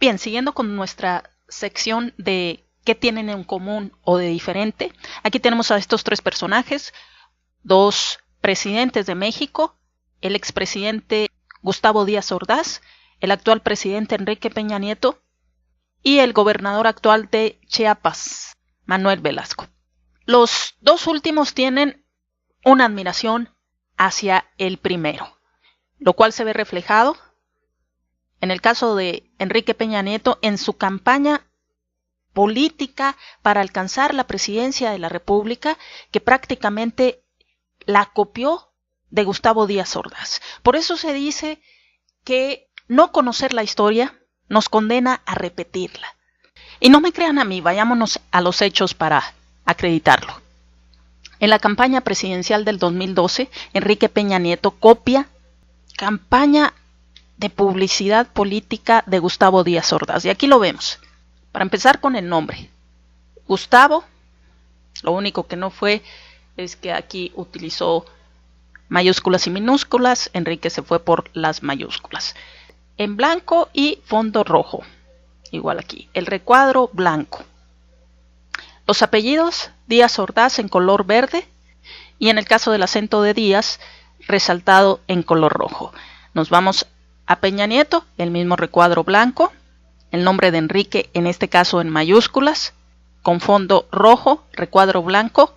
Bien, siguiendo con nuestra sección de qué tienen en común o de diferente, aquí tenemos a estos tres personajes, dos presidentes de México, el expresidente Gustavo Díaz Ordaz, el actual presidente Enrique Peña Nieto y el gobernador actual de Chiapas, Manuel Velasco. Los dos últimos tienen una admiración hacia el primero, lo cual se ve reflejado en el caso de Enrique Peña Nieto en su campaña política para alcanzar la presidencia de la República, que prácticamente la copió de Gustavo Díaz Ordaz. Por eso se dice que no conocer la historia nos condena a repetirla. Y no me crean a mí, vayámonos a los hechos para acreditarlo. En la campaña presidencial del 2012, Enrique Peña Nieto copia campaña de publicidad política de Gustavo Díaz Ordaz. Y aquí lo vemos. Para empezar con el nombre. Gustavo, lo único que no fue es que aquí utilizó mayúsculas y minúsculas, Enrique se fue por las mayúsculas. En blanco y fondo rojo. Igual aquí. El recuadro blanco. Los apellidos, Díaz Ordaz en color verde y en el caso del acento de Díaz, resaltado en color rojo. Nos vamos a Peña Nieto, el mismo recuadro blanco, el nombre de Enrique en este caso en mayúsculas, con fondo rojo, recuadro blanco,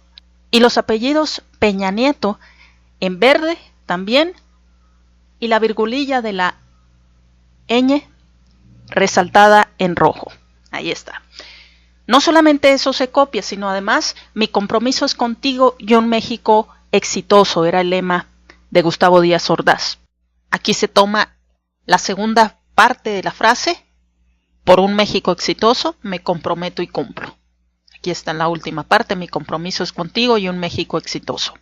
y los apellidos Peña Nieto en verde también, y la virgulilla de la ñ resaltada en rojo. Ahí está. No solamente eso se copia, sino además mi compromiso es contigo y un México exitoso, era el lema de Gustavo Díaz Ordaz. Aquí se toma la segunda parte de la frase, por un México exitoso, me comprometo y cumplo. Aquí está en la última parte, mi compromiso es contigo y un México exitoso.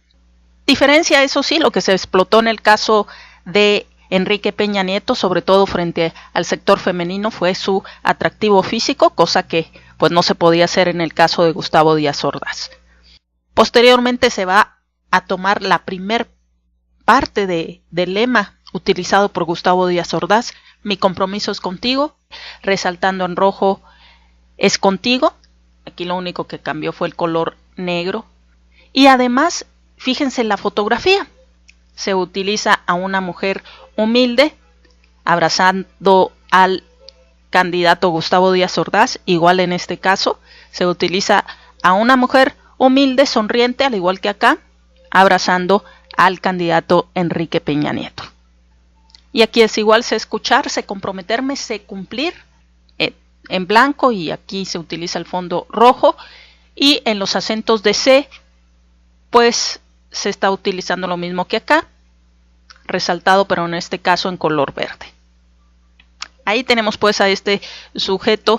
Diferencia, eso sí, lo que se explotó en el caso de Enrique Peña Nieto, sobre todo frente al sector femenino, fue su atractivo físico, cosa que pues no se podía hacer en el caso de Gustavo Díaz Ordaz. Posteriormente se va a tomar la primer parte del lema utilizado por Gustavo Díaz Ordaz, mi compromiso es contigo, resaltando en rojo es contigo, aquí lo único que cambió fue el color negro, y además, fíjense en la fotografía, se utiliza a una mujer humilde, abrazando al candidato Gustavo Díaz Ordaz, igual en este caso, se utiliza a una mujer humilde, sonriente, al igual que acá, abrazando al candidato Enrique Peña Nieto. Y aquí es igual, sé escuchar, sé comprometerme, sé cumplir, en blanco, y aquí se utiliza el fondo rojo, y en los acentos de C, pues se está utilizando lo mismo que acá, resaltado, pero en este caso en color verde. Ahí tenemos pues a este sujeto,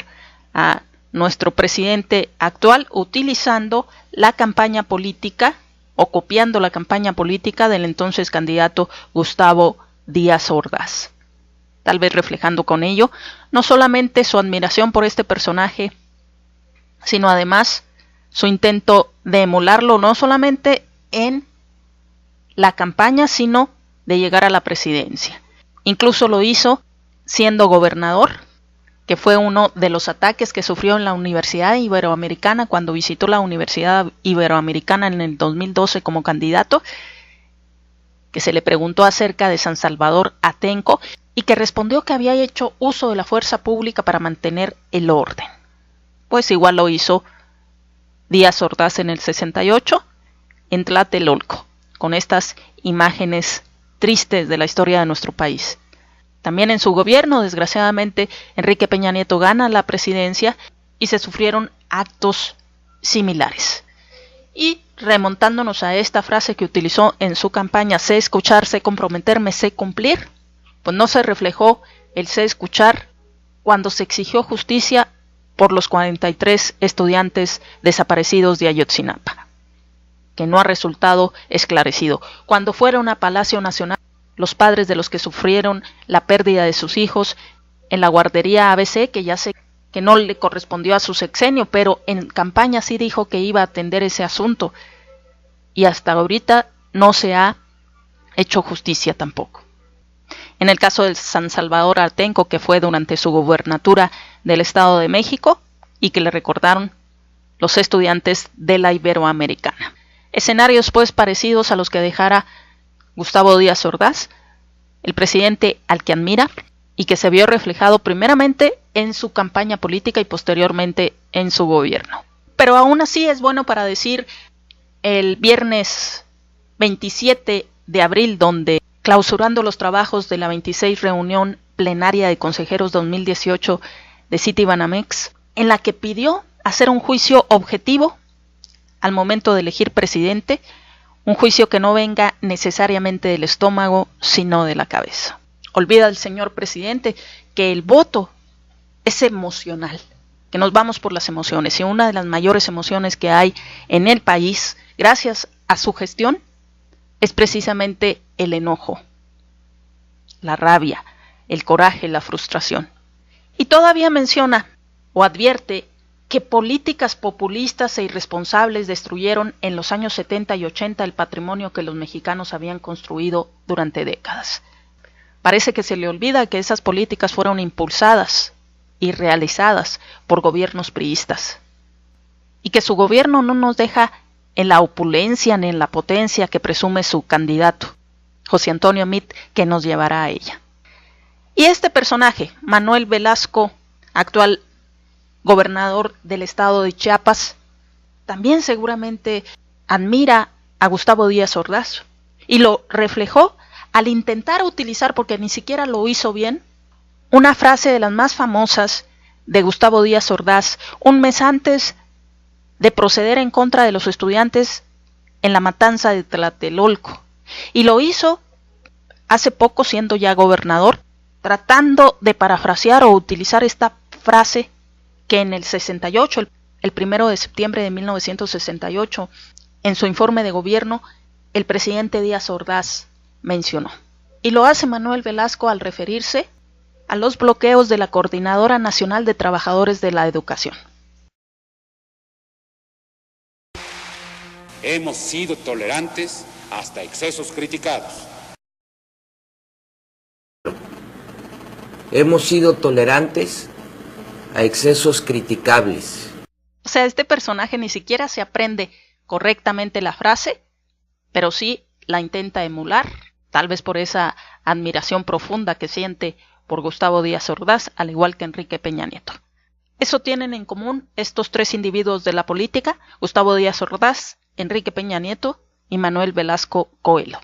a nuestro presidente actual, utilizando la campaña política, o copiando la campaña política del entonces candidato Gustavo Díaz Ordaz, tal vez reflejando con ello no solamente su admiración por este personaje, sino además su intento de emularlo no solamente en la campaña, sino de llegar a la presidencia. Incluso lo hizo siendo gobernador, que fue uno de los ataques que sufrió en la Universidad Iberoamericana cuando visitó la Universidad Iberoamericana en el 2012 como candidato, que se le preguntó acerca de San Salvador Atenco y que respondió que había hecho uso de la fuerza pública para mantener el orden. Pues igual lo hizo Díaz Ordaz en el 68 en Tlatelolco, con estas imágenes tristes de la historia de nuestro país. También en su gobierno, desgraciadamente, Enrique Peña Nieto gana la presidencia y se sufrieron actos similares. Y remontándonos a esta frase que utilizó en su campaña, sé escuchar, sé comprometerme, sé cumplir, pues no se reflejó el sé escuchar cuando se exigió justicia por los 43 estudiantes desaparecidos de Ayotzinapa, que no ha resultado esclarecido. Cuando fueron a Palacio Nacional, los padres de los que sufrieron la pérdida de sus hijos en la guardería ABC, que ya sé que no le correspondió a su sexenio, pero en campaña sí dijo que iba a atender ese asunto, y hasta ahorita no se ha hecho justicia tampoco. En el caso de San Salvador Artenco, que fue durante su gubernatura del Estado de México y que le recordaron los estudiantes de la Iberoamericana. Escenarios pues parecidos a los que dejara Gustavo Díaz Ordaz, el presidente al que admira y que se vio reflejado primeramente en su campaña política y posteriormente en su gobierno. Pero aún así es bueno para decir el viernes 27 de abril, donde clausurando los trabajos de la 26 reunión plenaria de consejeros 2018 de Citibanamex, en la que pidió hacer un juicio objetivo al momento de elegir presidente, un juicio que no venga necesariamente del estómago, sino de la cabeza. Olvida el señor presidente que el voto es emocional, que nos vamos por las emociones, y una de las mayores emociones que hay en el país, gracias a su gestión, es precisamente el enojo, la rabia, el coraje, la frustración. Y todavía menciona o advierte que políticas populistas e irresponsables destruyeron en los años 70 y 80 el patrimonio que los mexicanos habían construido durante décadas. Parece que se le olvida que esas políticas fueron impulsadas y realizadas por gobiernos priistas, y que su gobierno no nos deja en la opulencia ni en la potencia que presume su candidato, José Antonio Meade, que nos llevará a ella. Y este personaje, Manuel Velasco, actual gobernador del estado de Chiapas, también seguramente admira a Gustavo Díaz Ordaz, y lo reflejó al intentar utilizar, porque ni siquiera lo hizo bien, una frase de las más famosas de Gustavo Díaz Ordaz, un mes antes de proceder en contra de los estudiantes en la matanza de Tlatelolco. Y lo hizo hace poco, siendo ya gobernador, tratando de parafrasear o utilizar esta frase que en el 68, el 1 de septiembre de 1968, en su informe de gobierno, el presidente Díaz Ordaz mencionó. Y lo hace Manuel Velasco al referirse a los bloqueos de la Coordinadora Nacional de Trabajadores de la Educación. Hemos sido tolerantes hasta excesos criticados. Hemos sido tolerantes a excesos criticables. O sea, este personaje ni siquiera se aprende correctamente la frase, pero sí la intenta emular, tal vez por esa admiración profunda que siente por Gustavo Díaz Ordaz, al igual que Enrique Peña Nieto. Eso tienen en común estos tres individuos de la política: Gustavo Díaz Ordaz, Enrique Peña Nieto y Manuel Velasco Coelho.